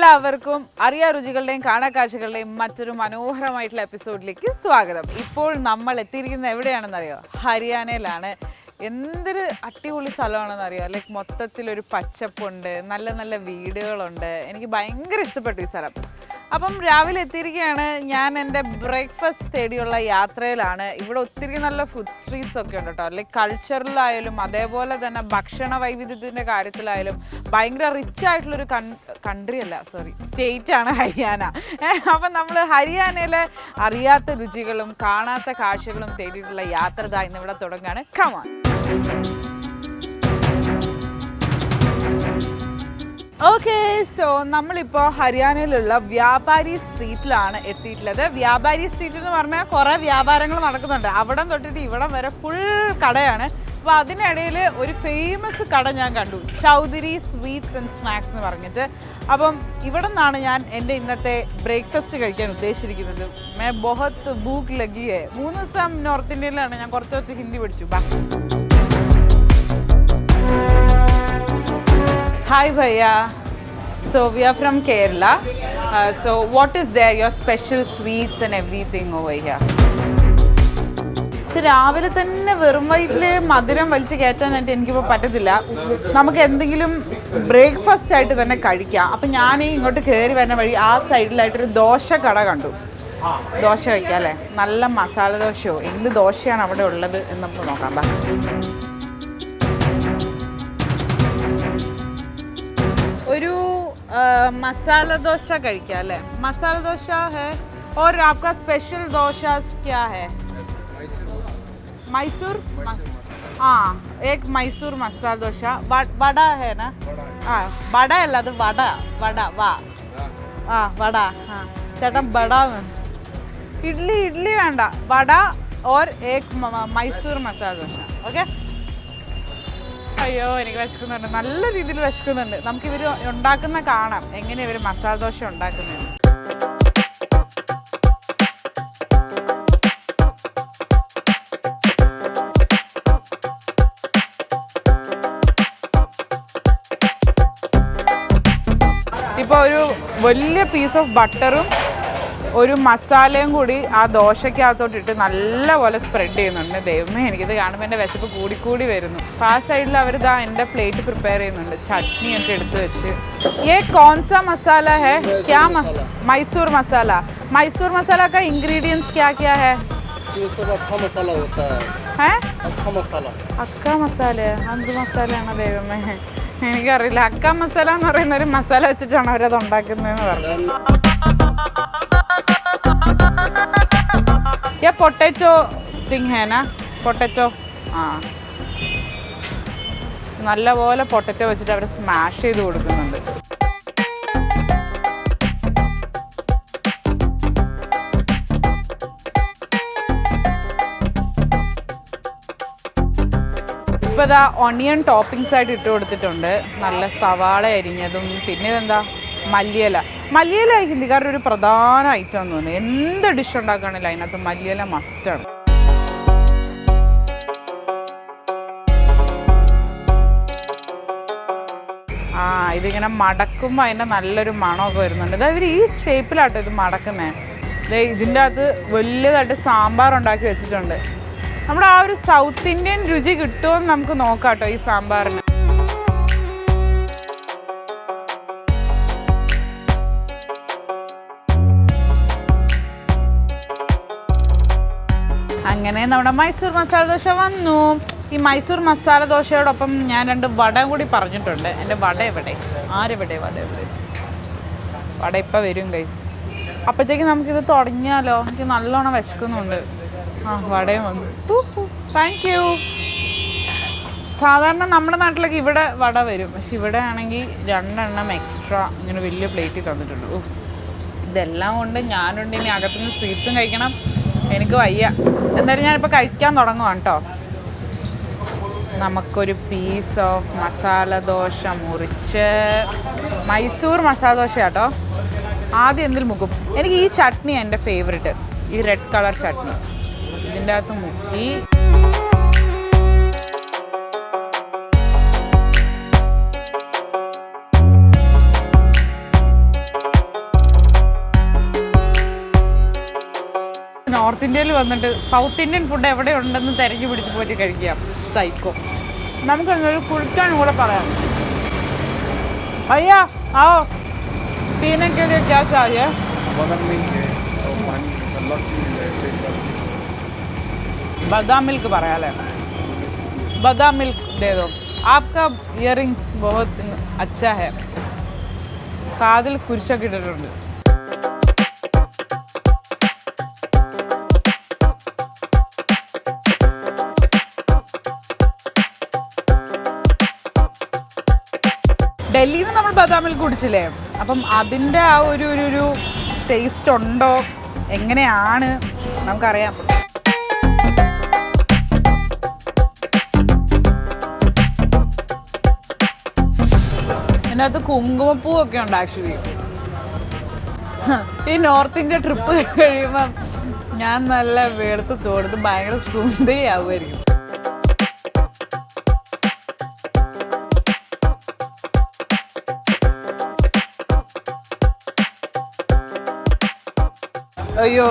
എല്ലാവർക്കും അറിയാരുചികളുടെയും കാണാക്കാഴ്ചകളുടെയും മറ്റൊരു മനോഹരമായിട്ടുള്ള എപ്പിസോഡിലേക്ക് സ്വാഗതം. ഇപ്പോൾ നമ്മൾ എത്തിയിരിക്കുന്നത് എവിടെയാണെന്നറിയോ? ഹരിയാനയിലാണ്. എന്തൊരു അടിപൊളി സ്ഥലമാണെന്നറിയോ? ലൈക്ക് മൊത്തത്തിലൊരു പച്ചപ്പുണ്ട്, നല്ല നല്ല വീടുകളുണ്ട്. എനിക്ക് ഭയങ്കര ഇഷ്ടപ്പെട്ടു ഈ സ്ഥലം. അപ്പം രാവിലെ എത്തിയിരിക്കുകയാണ്. ഞാൻ എൻ്റെ ബ്രേക്ക്ഫാസ്റ്റ് തേടിയുള്ള യാത്രയിലാണ്. ഇവിടെ ഒത്തിരി നല്ല ഫുഡ് സ്ട്രീറ്റ്സ് ഒക്കെ ഉണ്ട് കേട്ടോ. ലൈക്ക് കൾച്ചറിലായാലും അതേപോലെ തന്നെ ഭക്ഷണ വൈവിധ്യത്തിൻ്റെ കാര്യത്തിലായാലും ഭയങ്കര റിച്ച് ആയിട്ടുള്ളൊരു സ്റ്റേറ്റ് ആണ് ഹരിയാന. അപ്പം നമ്മൾ ഹരിയാനയിലെ അറിയാത്ത രുചികളും കാണാത്ത കാഴ്ചകളും തേടിയിട്ടുള്ള യാത്ര ഇന്ന് ഇവിടെ തുടങ്ങുകയാണ്. കമാൺ. ഓക്കെ, സോ നമ്മളിപ്പോൾ ഹരിയാനയിലുള്ള വ്യാപാരി സ്ട്രീറ്റിലാണ് എത്തിയിട്ടുള്ളത്. വ്യാപാരി സ്ട്രീറ്റ് എന്ന് പറഞ്ഞാൽ കുറേ വ്യാപാരങ്ങൾ നടക്കുന്നുണ്ട്. അവിടം തൊട്ടിട്ട് ഇവിടം വരെ ഫുൾ കടയാണ്. അപ്പോൾ അതിനിടയിൽ ഒരു ഫേമസ് കട ഞാൻ കണ്ടു, ചൗധരി സ്വീറ്റ്സ് ആൻഡ് സ്നാക്സ് എന്ന് പറഞ്ഞിട്ട്. അപ്പം ഇവിടെ നിന്നാണ് ഞാൻ എൻ്റെ ഇന്നത്തെ ബ്രേക്ക്ഫാസ്റ്റ് കഴിക്കാൻ ഉദ്ദേശിച്ചിരിക്കുന്നത്. മേ ബഹുത് ഭൂക്ക് ലഗി ഹേ. 3 ദിവസം നോർത്ത് ഇന്ത്യയിലാണ്. ഞാൻ കുറച്ച് ഹിന്ദി പഠിച്ചു. Hi Bhaiya, so we are from Kerala. So what is there, your special sweets and everything over here? പക്ഷെ രാവിലെ തന്നെ വെറും വയറ്റിൽ മധുരം വലിച്ച് കയറ്റാനായിട്ട് എനിക്കിപ്പോൾ പറ്റത്തില്ല. നമുക്ക് എന്തെങ്കിലും ബ്രേക്ക്ഫാസ്റ്റ് ആയിട്ട് തന്നെ കഴിക്കാം. അപ്പം ഞാൻ ഇങ്ങോട്ട് കയറി വരുന്ന വഴി ആ സൈഡിലായിട്ടൊരു ദോശ കട കണ്ടു. ദോശ കഴിക്കാം അല്ലേ? നല്ല മസാല ദോശയോ എന്ത് ദോശയാണ് അവിടെ ഉള്ളത് എന്ന് നമുക്ക് നോക്കാം. ഒരു മസാല ദോശ കഴിക്കാം അല്ലേ? മസാല ദോശ है और आपका स्पेशल डोसा क्या है? मैसूर, हाँ एक मैसूर मसाला डोसा. वड़ा है ना? हाँ वड़ा अല്ല, അത് വട വാ ആ വട. हाँ ചേട്ടൻ വട. ഇഡ്ഡലി വേണ്ട, വട और एक मैसूर मसाला डोसा. ഓക്കെ. അയ്യോ എനിക്ക് വിശക്കുന്നുണ്ട്, നല്ല രീതിയിൽ വിശക്കുന്നുണ്ട്. നമുക്കിവർ ഉണ്ടാക്കുന്ന കാണാം, എങ്ങനെ ഇവർ മസാല ദോശ ഉണ്ടാക്കുന്നത്. ഇപ്പോൾ ഒരു വലിയ പീസ് ഓഫ് ബട്ടറും ഒരു മസാലയും കൂടി ആ ദോശയ്ക്കകത്തോട്ടിട്ട് നല്ലപോലെ സ്പ്രെഡ് ചെയ്യുന്നുണ്ട്. ദൈവമേ, എനിക്കിത് കാണുമ്പോൾ എൻ്റെ വിശപ്പ് കൂടിക്കൂടി വരുന്നു. അപ്പോൾ ആ സൈഡിൽ അവരിതാ എൻ്റെ പ്ലേറ്റ് പ്രിപ്പയർ ചെയ്യുന്നുണ്ട്, ചട്നിയൊക്കെ എടുത്ത് വെച്ച്. ये कौन सा मसाला है? क्या मैसूर मसाला. मैसूर मसाला का इंग्रेडिएंट्स क्या क्या है? ये सब अक्का मसाला होता है. अक्का मसाല എന്ത് മസാലയാണ് ദൈവമേ? എനിക്കറിയില്ല. അക്ക മസാല എന്ന് പറയുന്ന ഒരു മസാല വെച്ചിട്ടാണ് അവരത് ഉണ്ടാക്കുന്നതെന്ന് പറഞ്ഞു. ये पोटैटो थिंग है ना? പൊട്ടറ്റോ. ആ നല്ലപോലെ പൊട്ടറ്റോ വെച്ചിട്ട് അവർ സ്മാഷ് ചെയ്ത് കൊടുക്കുന്നുണ്ട്. ഇപ്പോൾ ഇതാ ഒണിയൻ ടോപ്പിങ്സ് ആയിട്ട് ഇട്ട് കൊടുത്തിട്ടുണ്ട്. നല്ല സവാള അരിഞ്ഞതും, പിന്നെ ഇതെന്താ മല്ലിയില ഹിന്ദിക്കാരുടെ ഒരു പ്രധാന ഐറ്റം എന്ന് തോന്നുന്നു. എന്ത് ഡിഷ് ഉണ്ടാക്കുകയാണെങ്കിലും അതിനകത്ത് മല്ലിയില മസ്റ്റാണ്. ഇതിങ്ങനെ മടക്കുമ്പോൾ അതിൻ്റെ നല്ലൊരു മണമൊക്കെ വരുന്നുണ്ട്. അതായത് ഇവർ ഈ ഷേപ്പിലാട്ടോ ഇത് മടക്കുന്നത്. ഇതിൻ്റെ അകത്ത് വലിയതായിട്ട് സാമ്പാർ ഉണ്ടാക്കി വെച്ചിട്ടുണ്ട്. നമ്മുടെ ആ ഒരു സൗത്ത് ഇന്ത്യൻ രുചി കിട്ടുമെന്ന് നമുക്ക് നോക്കാം കേട്ടോ ഈ സാമ്പാറിന്. അങ്ങനെ നമ്മുടെ മൈസൂർ മസാല ദോശ വന്നു. ഈ മൈസൂർ മസാല ദോശയോടൊപ്പം ഞാൻ 2 വട കൂടി പറഞ്ഞിട്ടുണ്ട്. എൻ്റെ വട എവിടെ? വട ഇപ്പം വരും ഗൈസ്. അപ്പോഴത്തേക്ക് നമുക്കിത് തുടങ്ങിയാലോ? എനിക്ക് നല്ലോണം വിശക്കുന്നുണ്ട്. ആ വടയും വന്നു. Thank you. സാധാരണ നമ്മുടെ നാട്ടിലൊക്കെ ഇവിടെ വട വരും, പക്ഷെ ഇവിടെ ആണെങ്കിൽ 2 എണ്ണം എക്സ്ട്രാ ഇങ്ങനെ വലിയ പ്ലേറ്റിൽ തന്നിട്ടുണ്ട്. ഇതെല്ലാം കൊണ്ട് ഞാനുണ്ട്. ഇനി അകത്തുനിന്ന് സ്വീറ്റ്സും കഴിക്കണം. എനിക്ക് വയ്യ. എന്തായാലും ഞാനിപ്പോൾ കഴിക്കാൻ തുടങ്ങുവാണ് കേട്ടോ. നമുക്കൊരു പീസ് ഓഫ് മസാല ദോശ മുറിച്ച്, മൈസൂർ മസാല ദോശ കേട്ടോ. ആദ്യം എന്തിൽ മുക്കും? എനിക്ക് ഈ ചട്നി എൻ്റെ ഫേവറേറ്റ്, ഈ റെഡ് കളർ ചട്നി. ഇതിൻ്റെ അകത്ത് മുക്കി ഇന്ത്യയിൽ വന്നിട്ട് സൗത്ത് ഇന്ത്യൻ ഫുഡ് എവിടെ ഉണ്ടെന്ന് തിരഞ്ഞു പിടിച്ച് പോയിട്ട് കഴിക്കാം. സൈക്കോ. നമുക്കൊരു കുളിക്കാൻ കൂടെ പറയാം. അയ്യാ आओ पीने के लिए क्या चाहिए? बादाम मिल्क പറയാലേ. बादाम मिल्क दे दो. आपका इयरिंग्स बहुत अच्छा है. കാതിൽ കുരിശൊക്കെ ഇട്ടിട്ടുണ്ട്. ഡൽഹിയിൽ നിന്ന് നമ്മൾ ബദാം മിൽക്ക് കുടിച്ചില്ലേ, അപ്പം അതിൻ്റെ ആ ഒരു ടേസ്റ്റ് ഉണ്ടോ എങ്ങനെയാണ് നമുക്കറിയാം. അതിനകത്ത് കുങ്കുമപ്പൂവൊക്കെ ഉണ്ട് ആക്ച്വലി. ഈ നോർത്ത് ഇന്ത്യ ട്രിപ്പ് കഴിയുമ്പം ഞാൻ നല്ല വെളുത്ത് തോടുത്ത് ഭയങ്കര സുന്ദരിയാവുമായിരിക്കും. അയ്യോ,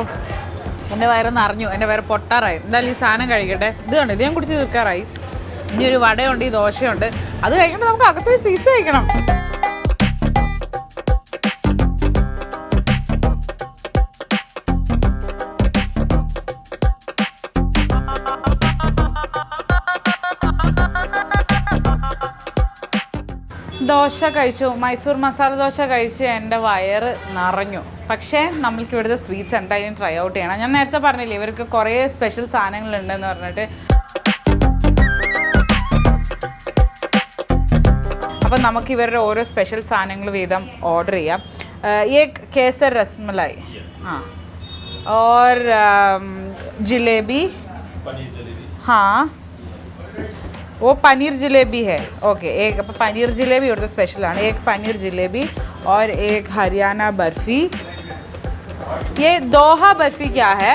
എൻ്റെ വയറ് നിറഞ്ഞു, എൻ്റെ വയറ് പൊട്ടാറായി. എന്തായാലും ഈ സാധനം കഴിക്കട്ടെ. ഇത് കണ്ടു, ഇത് ഞാൻ കുടിച്ച് തീർക്കാറായി. ഇനി ഒരു വടയുണ്ട്, ഈ ദോശയുണ്ട്. അത് കഴിക്കുമ്പോൾ നമുക്ക് അകത്ത് സ്വീറ്റ്സ് കഴിക്കണം. ദോശ കഴിച്ചു, മൈസൂർ മസാല ദോശ കഴിച്ച് എൻ്റെ വയറ് നിറഞ്ഞു. പക്ഷേ നമ്മൾക്ക് ഇവിടുത്തെ സ്വീറ്റ്സ് എന്തായാലും ട്രൈ ഔട്ട് ചെയ്യണം. ഞാൻ നേരത്തെ പറഞ്ഞില്ലേ ഇവർക്ക് കുറേ സ്പെഷ്യൽ സാധനങ്ങളുണ്ടെന്ന് പറഞ്ഞിട്ട്. അപ്പം നമുക്ക് ഇവരുടെ ഓരോ സ്പെഷ്യൽ സാധനങ്ങൾ വീതം ഓർഡർ ചെയ്യാം. ഏക് കേസർ രസ്മലായി, और जिलेबी, हाँ वो पनीर जलेबी है. ओके, एक पनीर जलेबी और तो स्पेशल है. एक पनीर जलेबी और एक हरियाणा बर्फ़ी. ये दोहा बर्फ़ी क्या है?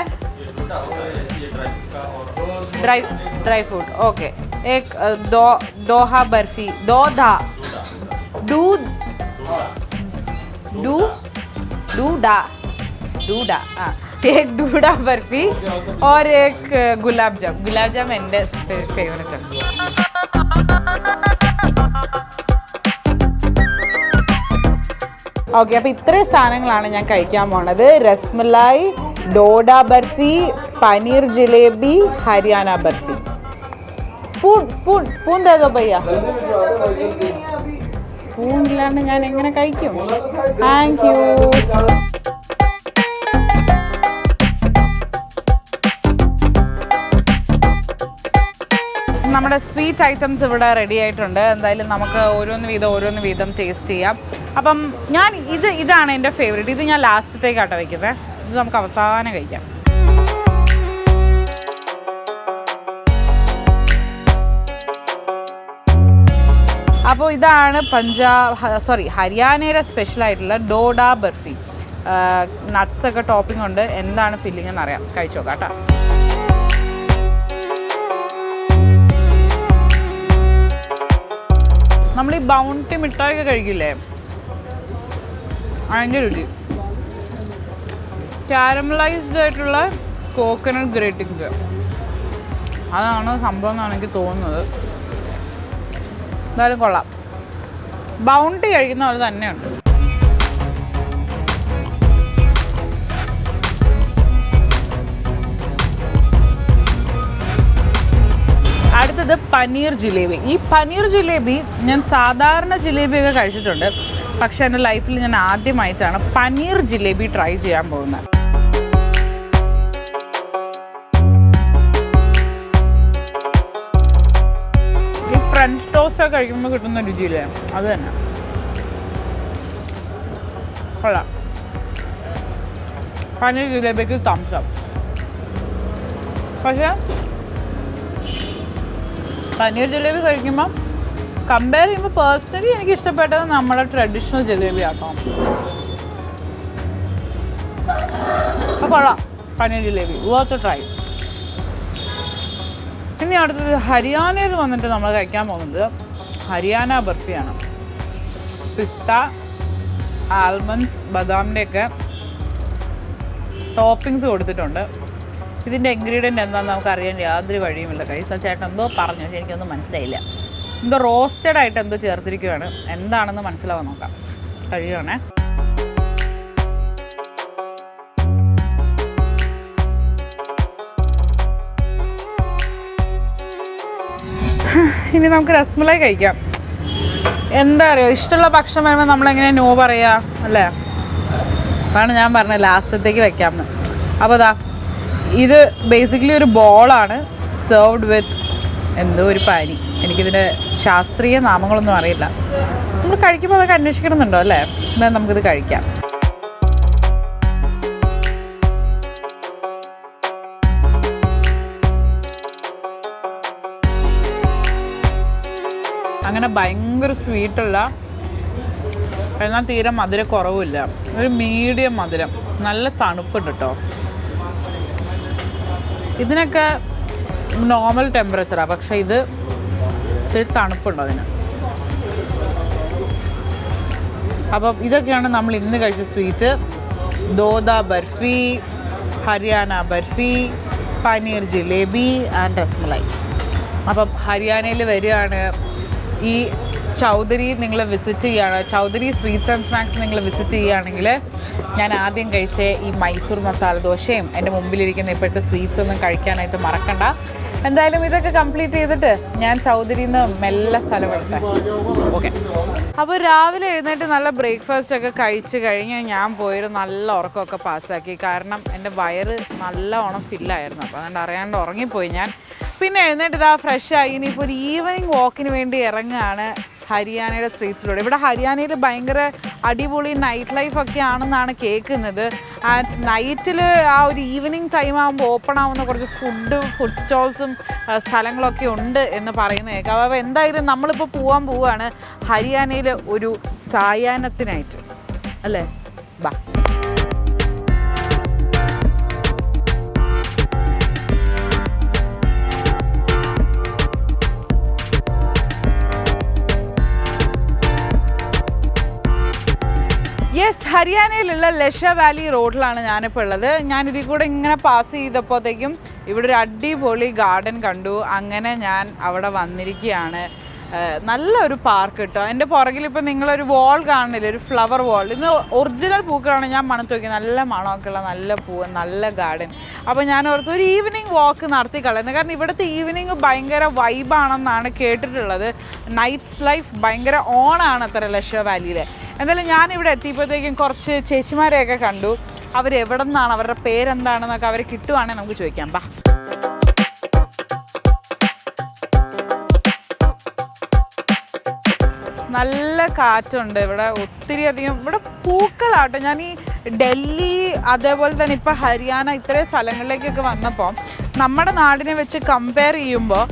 Dry fruit. ओके, एक दोहा बर्फ़ी. दूधा हाँ, एक डूडा बर्फी और एक गुलाब जाम എൻ്റെ ഫേവറേറ്റ് ആണ്. ഓക്കെ, അപ്പോൾ ഇത്രയും സാധനങ്ങളാണ് ഞാൻ കഴിക്കാൻ പോണത്. രസ്മലായി, ഡോഡ ബർഫി, പനീർ ജിലേബി, ഹരിയാന ബർഫി. സ്പൂൺ തേതോ ഭയ്യ. സ്പൂൺ ഇല്ലാണ്ട് ഞാൻ എങ്ങനെ കഴിക്കും? Thank you. നമ്മുടെ സ്വീറ്റ് ഐറ്റംസ് ഇവിടെ റെഡി ആയിട്ടുണ്ട്. എന്തായാലും നമുക്ക് ഓരോന്ന് വീതം ടേസ്റ്റ് ചെയ്യാം. അപ്പം ഇതാണ് എൻ്റെ ഫേവറേറ്റ്. ഇത് ഞാൻ ലാസ്റ്റത്തേക്കാട്ടോ വയ്ക്കുന്നത്. ഇത് നമുക്ക് അവസാനം കഴിക്കാം. അപ്പോൾ ഇതാണ് ഹരിയാനയുടെ സ്പെഷ്യലായിട്ടുള്ള ഡോഡ ബർഫി. നട്ട്സൊക്കെ ടോപ്പിംഗ് ഉണ്ട്. എന്താണ് ഫില്ലിംഗ് എന്നറിയാം. കഴിച്ചു നോക്കാം കേട്ടോ. നമ്മൾ ഈ ബൗണ്ടി മിഠായിയൊക്കെ കഴിക്കില്ലേ, അതിൻ്റെ രുചി. കാരമലൈസ്ഡ് ആയിട്ടുള്ള കോക്കനട്ട് ഗ്രേറ്റിങ്സ്, അതാണ് സംഭവം എന്നാണ് എനിക്ക് തോന്നുന്നത്. എന്തായാലും കൊള്ളാം. ബൗണ്ടി കഴിക്കുന്ന പോലെ തന്നെയുണ്ട്. അടുത്തത് പനീർ ജിലേബി. ഈ പനീർ ജിലേബി ഞാൻ സാധാരണ ജിലേബിയൊക്കെ കഴിച്ചിട്ടുണ്ട്, പക്ഷെ എൻ്റെ ലൈഫിൽ ഞാൻ ആദ്യമായിട്ടാണ് പനീർ ജിലേബി ട്രൈ ചെയ്യാൻ പോകുന്നത്. ഈ ഫ്രഞ്ച് ടോസ്റ്റ് ഒക്കെ കഴിക്കുമ്പോൾ കിട്ടുന്ന രുചിയില്ലേ, അത് തന്നെ കൊള്ളാം. പനീർ ജിലേബിക്ക് തംസ് അപ്പ്. പക്ഷേ പനീർ ജിലേബി കഴിക്കുമ്പം കമ്പയർ ചെയ്യുമ്പോൾ പേഴ്സണലി എനിക്ക് ഇഷ്ടപ്പെട്ടത് നമ്മുടെ ട്രഡീഷണൽ ജിലേബി ആട്ടോ. അപ്പോൾ കൊള്ളാം പനീർ ജിലേബി, വർത്ത് ട്രൈ. ഇനി അടുത്തത് ഹരിയാനയിൽ വന്നിട്ട് നമ്മൾ കഴിക്കാൻ പോകുന്നത് ഹരിയാന ബർഫിയാണ്. പിസ്ത, ആൽമണ്ട്സ്, ബദാമിൻ്റെയൊക്കെ ടോപ്പിങ്സ് കൊടുത്തിട്ടുണ്ട്. ഇതിൻ്റെ ഇൻഗ്രീഡിയൻ്റ് എന്താണെന്ന് നമുക്ക് അറിയാൻ യാതൊരു വഴിയുമില്ല കൈസ്. ആ ചേട്ടൻ എന്തോ പറഞ്ഞു, പക്ഷേ എനിക്കൊന്നും മനസ്സിലായില്ല. എന്തോ റോസ്റ്റഡ് ആയിട്ട് എന്തോ ചേർത്തിരിക്കുകയാണ്, എന്താണെന്ന് മനസ്സിലാവാൻ നോക്കാം. കഴിയുകയാണേ. ഇനി നമുക്ക് രസ്മലായി കഴിക്കാം. എന്താ പറയുക, ഇഷ്ടമുള്ള ഭക്ഷണം വരുമ്പോൾ നമ്മളെങ്ങനെ നോ പറയാ അല്ലേ? അതാണ് ഞാൻ പറഞ്ഞത് ലാസ്റ്റത്തേക്ക് വെക്കാമെന്ന്. അപ്പോൾ അതാ ഇത് ബേസിക്കലി ഒരു ബോളാണ് സെർവ്ഡ് വിത്ത് എന്തോ ഒരു പാനി. എനിക്കിതിൻ്റെ ശാസ്ത്രീയ നാമങ്ങളൊന്നും അറിയില്ല. നമ്മൾ കഴിക്കുമ്പോൾ അതൊക്കെ അന്വേഷിക്കണമെന്നുണ്ടോ അല്ലേ? എന്നാൽ നമുക്കിത് കഴിക്കാം. അങ്ങനെ ഭയങ്കര സ്വീറ്റുള്ള, എന്നാൽ തീരെ മധുരം കുറവില്ല, ഒരു മീഡിയം മധുരം, നല്ല തണുപ്പുണ്ട് കേട്ടോ. ഇതിനൊക്കെ നോർമൽ ടെമ്പറേച്ചറാണ്, പക്ഷേ ഇത് തണുപ്പുണ്ട് അതിന്. അപ്പം ഇതൊക്കെയാണ് നമ്മൾ ഇന്ന് കഴിച്ച sweet. Doda barfi, Haryana barfi, paneer jalebi and rasmalai. അപ്പം ഹരിയാനയിൽ വരികയാണ്, ഈ ചൗധരി നിങ്ങൾ വിസിറ്റ് ചെയ്യുകയാണ്, ചൗധരി സ്വീറ്റ്സ് ആൻഡ് സ്നാക്സ് നിങ്ങൾ വിസിറ്റ് ചെയ്യുകയാണെങ്കിൽ ഞാൻ ആദ്യം കഴിച്ച ഈ മൈസൂർ മസാല ദോശയും എൻ്റെ മുമ്പിലിരിക്കുന്ന ഇപ്പോഴത്തെ സ്വീറ്റ്സ് ഒന്നും കഴിക്കാനായിട്ട് മറക്കണ്ട. എന്തായാലും ഇതൊക്കെ കംപ്ലീറ്റ് ചെയ്തിട്ട് ഞാൻ ചൗധരിയിൽ നിന്ന് മെല്ലെ സ്ഥലമെടുത്തേ. ഓക്കെ. അപ്പോൾ രാവിലെ എഴുന്നേറ്റ് നല്ല ബ്രേക്ക്ഫാസ്റ്റ് ഒക്കെ കഴിച്ച് കഴിഞ്ഞ് ഞാൻ പോയൊരു നല്ല ഉറക്കമൊക്കെ പാസ്സാക്കി. കാരണം എൻ്റെ വയറ് നല്ലോണം ഫില്ലായിരുന്നു. അപ്പോൾ അതുകൊണ്ട് അറിയാണ്ട് ഉറങ്ങിപ്പോയി ഞാൻ. പിന്നെ എഴുന്നേറ്റ് ഇതാ ഫ്രഷായി. ഇനിയിപ്പോൾ ഒരു ഈവനിങ് വാക്കിന് വേണ്ടി ഇറങ്ങുകയാണ് ഹരിയാനയുടെ സ്ട്രീറ്റ്സിലൂടെ. ഇവിടെ ഹരിയാനയിൽ ഭയങ്കര അടിപൊളി നൈറ്റ് ലൈഫ് ഒക്കെ ആണെന്നാണ് കേൾക്കുന്നത്. ആൻഡ് നൈറ്റിൽ ആ ഒരു ഈവനിങ് ടൈം ആകുമ്പോൾ ഓപ്പൺ ആവുന്ന കുറച്ച് ഫുഡ് സ്റ്റോൾസും സ്ഥലങ്ങളൊക്കെ ഉണ്ട് എന്ന് പറയുന്ന കേൾക്കാം. അപ്പോൾ എന്തായാലും നമ്മളിപ്പോൾ പോവുകയാണ് ഹരിയാനയിൽ ഒരു സായാഹ്നത്തിനായിട്ട് അല്ലേ. ബാ. യെസ്, ഹരിയാനയിലുള്ള ലഷ വാലി റോഡിലാണ് ഞാനിപ്പോൾ ഉള്ളത്. ഞാനിതിൽ കൂടെ ഇങ്ങനെ പാസ് ചെയ്തപ്പോഴത്തേക്കും ഇവിടെ ഒരു അടിപൊളി ഗാർഡൻ കണ്ടു. അങ്ങനെ ഞാൻ അവിടെ വന്നിരിക്കുകയാണ്. നല്ലൊരു പാർക്ക് കേട്ടോ. എൻ്റെ പുറകിൽ ഇപ്പോൾ നിങ്ങളൊരു വാൾ കാണുന്നില്ല, ഒരു ഫ്ലവർ വാൾ. ഇന്ന് ഒറിജിനൽ പൂക്കളാണ് ഞാൻ മണത്ത് നോക്കി. നല്ല മണമൊക്കെ ഉള്ള നല്ല പൂവ്, നല്ല ഗാർഡൻ. അപ്പോൾ ഞാൻ ഓർത്ത് ഒരു ഈവനിങ് വാക്ക് നടത്തി കളയുന്നത്. കാരണം ഇവിടുത്തെ ഈവനിങ് ഭയങ്കര വൈബാണെന്നാണ് കേട്ടിട്ടുള്ളത്. നൈറ്റ് ലൈഫ് ഭയങ്കര ഓണാണ് അത്ര ലഷ വാലിയിൽ. എന്തായാലും ഞാനിവിടെ എത്തിയപ്പോഴത്തേക്കും കുറച്ച് ചേച്ചിമാരെയൊക്കെ കണ്ടു. അവരെവിടെ നിന്നാണ്, അവരുടെ പേരെന്താണെന്നൊക്കെ അവരെ കിട്ടുവാണെങ്കിൽ നമുക്ക് ചോദിക്കാം. ബാ. നല്ല കാറ്റുണ്ട് ഇവിടെ, ഒത്തിരി അധികം ഇവിടെ പൂക്കളാട്ടോ. ഞാൻ ഈ ഡൽഹി അതേപോലെ തന്നെ ഇപ്പോൾ ഹരിയാന ഇത്രയും സ്ഥലങ്ങളിലേക്കൊക്കെ വന്നപ്പോൾ നമ്മുടെ നാടിനെ വെച്ച് കമ്പയർ ചെയ്യുമ്പോൾ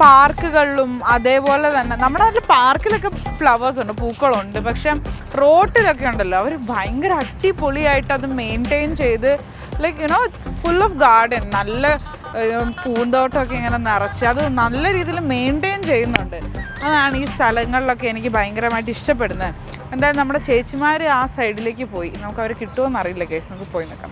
പാർക്കുകളിലും അതേപോലെ തന്നെ നമ്മുടെ നാട്ടിൽ പാർക്കിലൊക്കെ ഫ്ലവേഴ്സ് ഉണ്ട്, പൂക്കളുണ്ട്. പക്ഷെ റോട്ടിലൊക്കെ ഉണ്ടല്ലോ അവർ ഭയങ്കര അടിപൊളിയായിട്ട് അത് മെയിൻറ്റെയിൻ ചെയ്ത് like you know it's full of garden. നല്ല പൂന്തോട്ടമൊക്കെ ഇങ്ങനെ നിറച്ച് അത് നല്ല രീതിയിൽ മെയിൻറ്റെയിൻ ചെയ്യുന്നുണ്ട്. അതാണ് ഈ സ്ഥലങ്ങളിലൊക്കെ എനിക്ക് ഭയങ്കരമായിട്ട് ഇഷ്ടപ്പെടുന്നത്. എന്തായാലും നമ്മുടെ ചേച്ചിമാർ ആ സൈഡിലേക്ക് പോയി. നമുക്ക് അവർ കിട്ടുമോയെന്ന് അറിയില്ല കേസ്. നമുക്ക് പോയി നിൽക്കാം.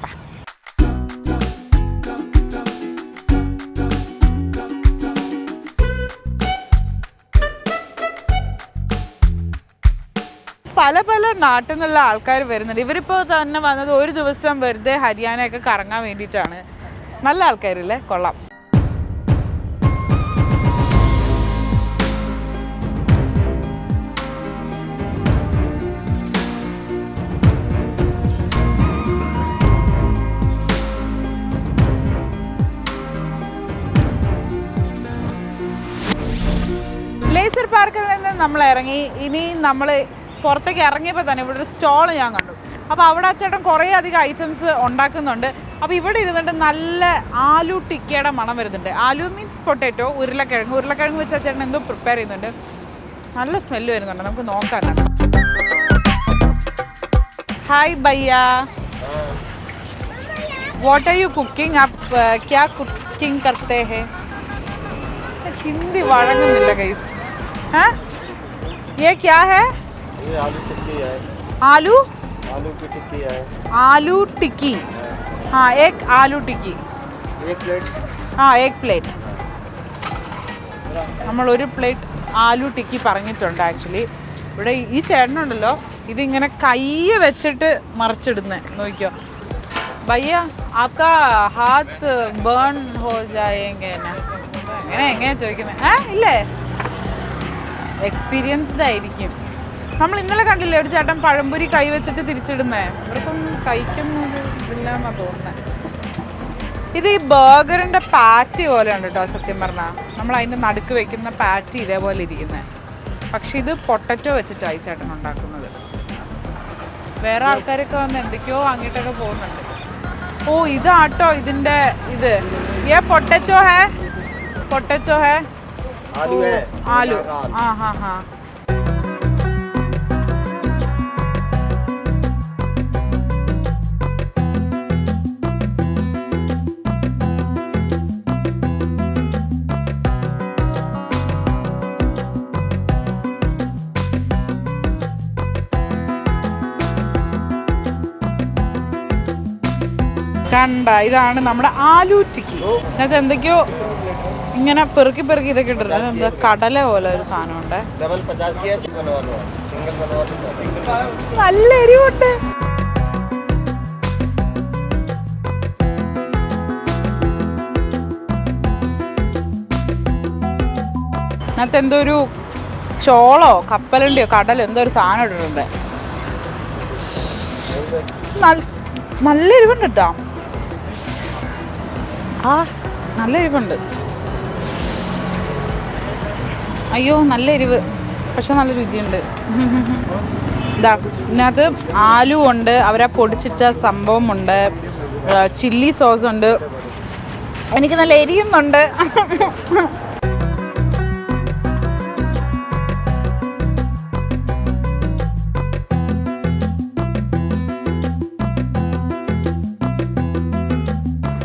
പല പല നാട്ടിൽ നിന്നുള്ള ആൾക്കാർ വരുന്നുണ്ട്. ഇവരിപ്പോൾ തന്നെ വന്നത് ഒരു ദിവസം വെറുതെ ഹരിയാനയൊക്കെ കറങ്ങാൻ വേണ്ടിയിട്ടാണ്. നല്ല ആൾക്കാരില്ലേ, കൊള്ളാം. ലേസർ പാർക്കിൽ നിന്ന് നമ്മൾ ഇറങ്ങി. ഇനി നമ്മൾ പുറത്തേക്ക് ഇറങ്ങിയപ്പോൾ തന്നെ ഇവിടെ ഒരു സ്റ്റോള് ഞാൻ കണ്ടു. അപ്പോൾ അവിടെ ആ ചേട്ടൻ കുറേ അധികം ഐറ്റംസ് ഉണ്ടാക്കുന്നുണ്ട്. അപ്പോൾ ഇവിടെ ഇരുന്നിട്ട് നല്ല ആലു ടിക്കയുടെ മണം വരുന്നുണ്ട്. ആലു മീൻസ് പൊട്ടാറ്റോ, ഉരുളക്കിഴങ്ങ് വെച്ച് ആ ചേട്ടൻ എന്തോ പ്രിപ്പയർ ചെയ്യുന്നുണ്ട്. നല്ല സ്മെല്ല് വരുന്നുണ്ട്. നമുക്ക് നോക്കാം. Hi bhaiya, what are you cooking? ആപ്പ് ക്യാ കുക്കിംഗ് കർത്തേ ഹേ? ഹിന്ദി വഴങ്ങുന്നില്ല ഗൈസ്. ये क्या है? ये आलू टिक्की है। आलू की टिक्की है। आलू टिक्की, हाँ एक आलू टिक्की. एक प्लेट ആ എഗ് പ്ലേറ്റ്. നമ്മൾ ഒരു പ്ലേറ്റ് ആലു ടിക്കി പറഞ്ഞിട്ടുണ്ട്. ആക്ച്വലി ഇവിടെ ഈ ചേട്ടനുണ്ടല്ലോ ഇതിങ്ങനെ കൈ വെച്ചിട്ട് മറിച്ചിടുന്നത് നോക്കിയോ. ഭയ്യ ആപ്കാ ഹാത്ത് ബേൺ ഹോ ജായേങ്കെ എങ്ങനെ ചോദിക്കുന്നത് ഇല്ലേ? എക്സ്പീരിയൻസ്ഡ് ആയിരിക്കും. നമ്മൾ ഇന്നലെ കണ്ടില്ലേ ഒരു ചേട്ടൻ പഴംപൊരി കൈ വെച്ചിട്ട് തിരിച്ചിടുന്നേ. ഇവർക്കും കഴിക്കുന്നൊരു ഇതില്ലാന്നാ തോന്നുന്നത്. ഇത് ഈ ബർഗറിൻ്റെ പാറ്റി പോലെ ഉണ്ട് കേട്ടോ. സത്യം പറഞ്ഞാൽ നമ്മൾ അതിൻ്റെ നടുക്ക് വെക്കുന്ന പാറ്റി ഇതേപോലെ ഇരിക്കുന്നത്. പക്ഷെ ഇത് പൊട്ടറ്റോ വെച്ചിട്ടായി ചേട്ടൻ ഉണ്ടാക്കുന്നത്. വേറെ ആൾക്കാരൊക്കെ വന്ന് എന്തൊക്കെയോ വാങ്ങിയിട്ടൊക്കെ പോകുന്നുണ്ട്. ഓ ഇതാട്ടോ ഇതിൻ്റെ ഇത്. ये പൊട്ടറ്റോ ഹേ, പൊട്ടറ്റോ ഹേ, आलू है ആലു. ആ ഹാ ഹാ. കണ്ട ഇതാണ് നമ്മുടെ ആലു ടിക്കി. അതിനകത്ത് എന്തൊക്കെയോ ഇങ്ങനെ പെറുക്കി പെറുക്കി ഇതൊക്കെ ഇട്ടിട്ടുണ്ട്. എന്താ കടല പോലെ ഒരു സാധനമുണ്ട്. डबल 50 की है, सिंगल बनवा लो। നല്ല എരിവുണ്ട്. അതിനകത്ത് എന്തോ ഒരു ചോളോ കപ്പലണ്ടിയോ കടലോ എന്തോ ഒരു സാധനം ഇട്ടിട്ടുണ്ട്. നല്ല എരിവുണ്ട് കേട്ടോ. ആ നല്ല എരിവുണ്ട്. അയ്യോ നല്ല എരിവ്, പക്ഷെ നല്ല രുചിയുണ്ട്. ഇതാ ഇതിനകത്ത് ആലു ഉണ്ട്, അവരെ പൊടിച്ചിട്ട സംഭവമുണ്ട്, ചില്ലി സോസ് ഉണ്ട്, എനിക്ക് നല്ല എരിയുന്നുണ്ട്.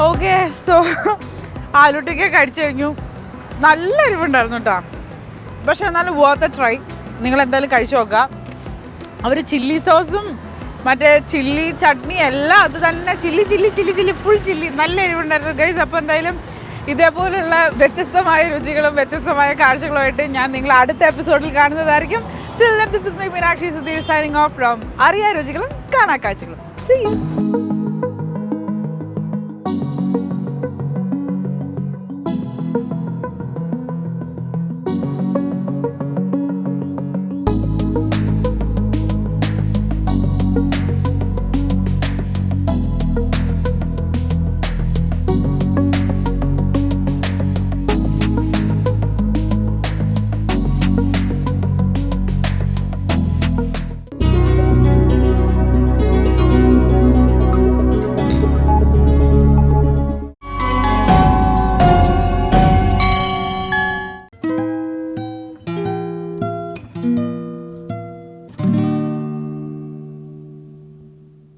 ഓക്കെ സോ ആലു ടിക്കി കഴിച്ചു കഴിഞ്ഞു. നല്ല എരിവുണ്ടായിരുന്നു കേട്ടോ. പക്ഷെ എന്നാലും വർത്ത് എ ട്രൈ. നിങ്ങൾ എന്തായാലും കഴിച്ചു നോക്കുക. അവർ ചില്ലി സോസും മറ്റേ ചില്ലി ചട്നി എല്ലാം അത് തന്നെ. Chilli full chilli. നല്ല എരിവുണ്ടായിരുന്നു ഗൈസ്. അപ്പോൾ എന്തായാലും ഇതേപോലുള്ള വ്യത്യസ്തമായ രുചികളും വ്യത്യസ്തമായ കാഴ്ചകളുമായിട്ട് ഞാൻ നിങ്ങളെ അടുത്ത എപ്പിസോഡിൽ കാണുന്നതായിരിക്കും. Till then, this is me, Meenakshi Sudhir, signing off from Ariyaruchikalum Kanakazhchakalum. See you.